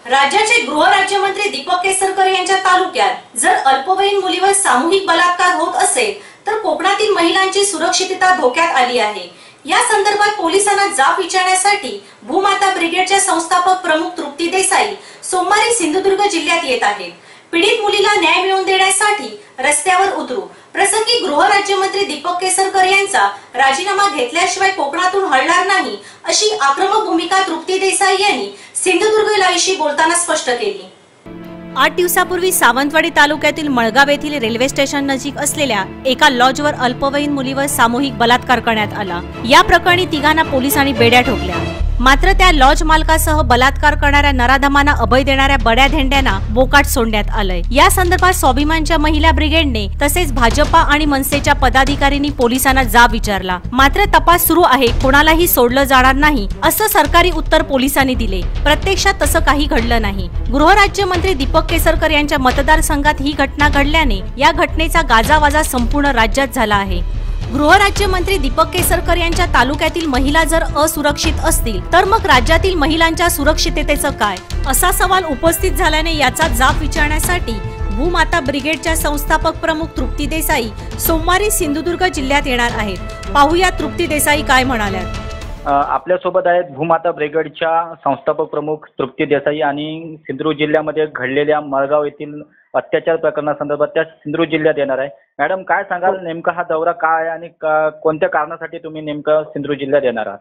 राज्याचे गृहराज्यमंत्री दीपक केसरकर यांच्या तालुक्यात जर अल्पवयीन मुलीवर सामूहिक बलात्कार होत असेल तर कोकणातील महिलांची सुरक्षितता धोक्यात आली आहे। या संदर्भात पोलिसांना जाब विचारण्यासाठी भूमाता ब्रिगेडच्या संस्थापक प्रमुख तृप्ती देसाई सोमवारी सिंधुदुर्ग जिल्ह्यात येत आहेत। पीडित मुलीला न्याय मिळवून देण्यासाठी रस्त्यावर उतरू प्रसंगी गृहराज्यमंत्री दीपक केसरकर यांचा राजीनामा घेतल्याशिवाय कोकणातून हलणार नाही अशी आक्रमक भूमिका तृप्ती देसाई यांनी सिंधुदुर्ग लाईव्हशी बोलताना स्पष्ट केली। 8 दिवसापूर्वी सावंतवाडी तालुक्यातील मळगाव येथील रेल्वे स्टेशन नजीक असलेल्या एका लॉजवर अल्पवयीन मुलीवर सामूहिक बलात्कार करण्यात आला। या प्रकरणी तिघांना पोलिसांनी बेड्या ठोकल्या। मात्र त्या लॉज मालकासह बलात्कार करणाऱ्या नराधमांना अभय देणाऱ्या बड्या धेंड्यांना बोकाट सोडण्यात आलंय। या संदर्भात स्वाभिमानच्या महिला ब्रिगेडने तसेच भाजपा आणि मनसेच्या पदाधिकाऱ्यांनी पोलिसांना जाब विचारला। मात्र तपास सुरू आहे, कोणालाही सोडलं जाणार नाही असं सरकारी उत्तर पोलिसांनी दिले। प्रत्यक्षात तसं काही घडलं नाही। गृहराज्यमंत्री दीपक केसरकर यांच्या मतदारसंघात ही घटना घडल्याने या घटनेचा गाजावाजा संपूर्ण राज्यात झाला आहे। गृहराज्यमंत्री दीपक केसरकर यांच्या तालुक्यातील महिला जर असुरक्षित असतील तर मग राज्यातील महिलांच्या सुरक्षिततेचं काय, असा सवाल उपस्थित झाल्याने याचा जाब विचारण्यासाठी भूमाता ब्रिगेडच्या संस्थापक प्रमुख तृप्ती देसाई सोमवारी सिंधुदुर्ग जिल्ह्यात येणार आहेत। पाहूया तृप्ती देसाई काय म्हणाल्यात। आपल्या सोबत आहेत भूमाता ब्रिगेडच्या संस्थापक प्रमुख तृप्ती देसाई आणि सिंधुदुर्ग जिल्ह्यामध्ये घडलेल्या मळगाव येथील अत्याचार प्रकरणासंदर्भात त्या सिंधुदुर्ग जिल्ह्यात येणार आहे। मॅडम, काय सांगाल, नेमका हा दौरा काय आणि कोणत्या कारणासाठी तुम्ही नेमकं सिंधुदुर्ग जिल्ह्यात येणार आहात?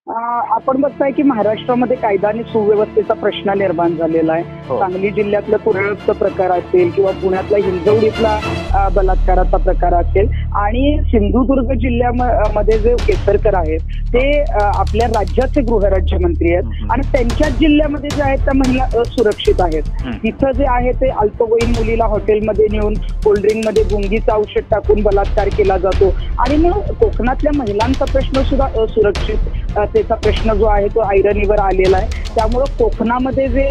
आपण बघताय की महाराष्ट्रामध्ये कायदा आणि सुव्यवस्थेचा प्रश्न निर्माण झालेला आहे। सांगली जिल्ह्यातलं तुरळकचा प्रकार असेल किंवा पुण्यातला हिंजवडीतला बलात्काराचा प्रकार असेल आणि सिंधुदुर्ग जिल्ह्यामध्ये जे केसरकर आहेत ते आपल्या राज्याचे गृहराज्यमंत्री आहेत आणि त्यांच्याच जिल्ह्यामध्ये जे आहेत त्या महिला असुरक्षित आहेत। तिथं जे आहे ते अल्पवयीन मुलीला हॉटेलमध्ये नेऊन कोल्ड्रिंक मध्ये गुंगीचं औषध टाकून बलात्कार केला जातो आणि मग कोकणातल्या महिलांचा प्रश्न सुद्धा असुरक्षित त्याचा प्रश्न जो आहे तो ऐरणीवर आलेला आहे। त्यामुळे कोकणामध्ये जे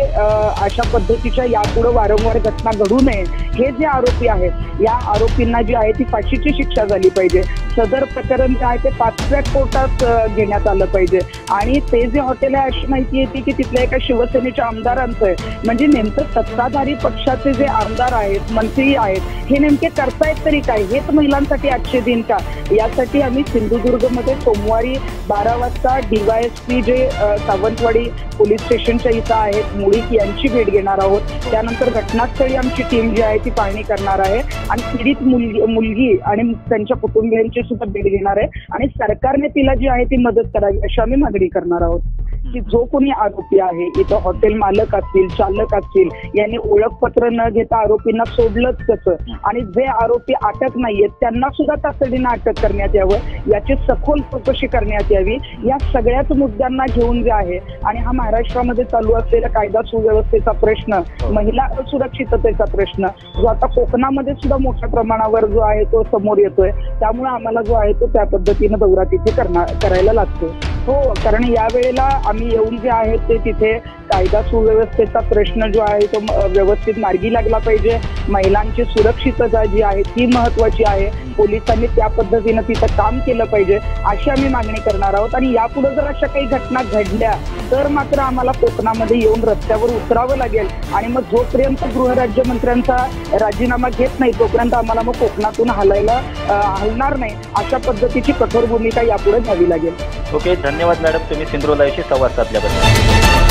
अशा पद्धतीच्या यापुढे वारंवार घटना घडू नये हे जे आरोपी आहेत या आरोपींना जी आहे ती फाशीची शिक्षा झाली पाहिजे। सदर प्रकरण जे आहे ते फास्ट ट्रॅक कोर्टात घेण्यात आलं पाहिजे आणि ते जे हॉटेल आहे अशी माहिती येते की तिथल्या एका शिवसेनेच्या आमदारांचं आहे। म्हणजे नेमकं सत्ताधारी पक्षाचे जे आमदार आहेत, मंत्री आहेत, हे नेमके करतायत तरी काय, हेच महिलांसाठी आजचे दिन का, यासाठी आम्ही सिंधुदुर्गमध्ये सोमवारी 12 वाजता DYSP जे सावंतवाडी पोलीस स्टेशनच्या इथं आहेत मुळीक यांची भेट घेणार आहोत। त्यानंतर घटनास्थळी आमची टीम जी आहे ती पाहणी करणार आहे आणि पीडित मुलगी आणि त्यांच्या कुटुंबियांची सुद्धा भेट घेणार आहे आणि सरकारने तिला जी आहे ती मदत करावी अशी आम्ही मागणी करणार आहोत की जो कोणी आरोपी आहे, इथं हॉटेल मालक असतील, चालक असतील, यांनी ओळखपत्र न घेता आरोपींना सोडलंच कसं आणि जे आरोपी अटक नाहीयेत त्यांना सुद्धा तातडीनं अटक करण्यात यावं, याची सखोल चौकशी करण्यात यावी। या सगळ्याच मुद्द्यांना घेऊन जे आहे आणि हा महाराष्ट्रामध्ये चालू असलेला कायदा सुव्यवस्थेचा प्रश्न, महिला असुरक्षिततेचा प्रश्न जो आता कोकणामध्ये सुद्धा मोठ्या प्रमाणावर जो आहे तो समोर येतोय, त्यामुळे आम्हाला जो आहे तो त्या पद्धतीनं दौरा तिथे करायला लागतो। हो, कारण यावेळेला आम्ही येऊन जे आहे ते तिथे कायदा सुव्यवस्थेचा प्रश्न जो आहे तो व्यवस्थित मार्गी लागला पाहिजे। महिलांची सुरक्षितता जी आहे ती महत्वाची आहे, पोलिसांनी त्या पद्धतीनं तिथं काम केलं पाहिजे अशी आम्ही मागणी करणार आहोत। आणि यापुढे जर अशा काही घटना घडल्या तर मात्र आम्हाला कोकणामध्ये येऊन रस्त्यावर उतरावं लागेल आणि मग जोपर्यंत गृहराज्यमंत्र्यांचा राजीनामा घेत नाही तोपर्यंत आम्हाला मग कोकणातून हलणार नाही, अशा पद्धतीची कठोर भूमिका यापुढे घ्यावी लागेल। ओके, धन्यवाद मॅडम, तुम्ही सिंधुदुर्ग लाईव्हशी संवाद साधल्याबद्दल।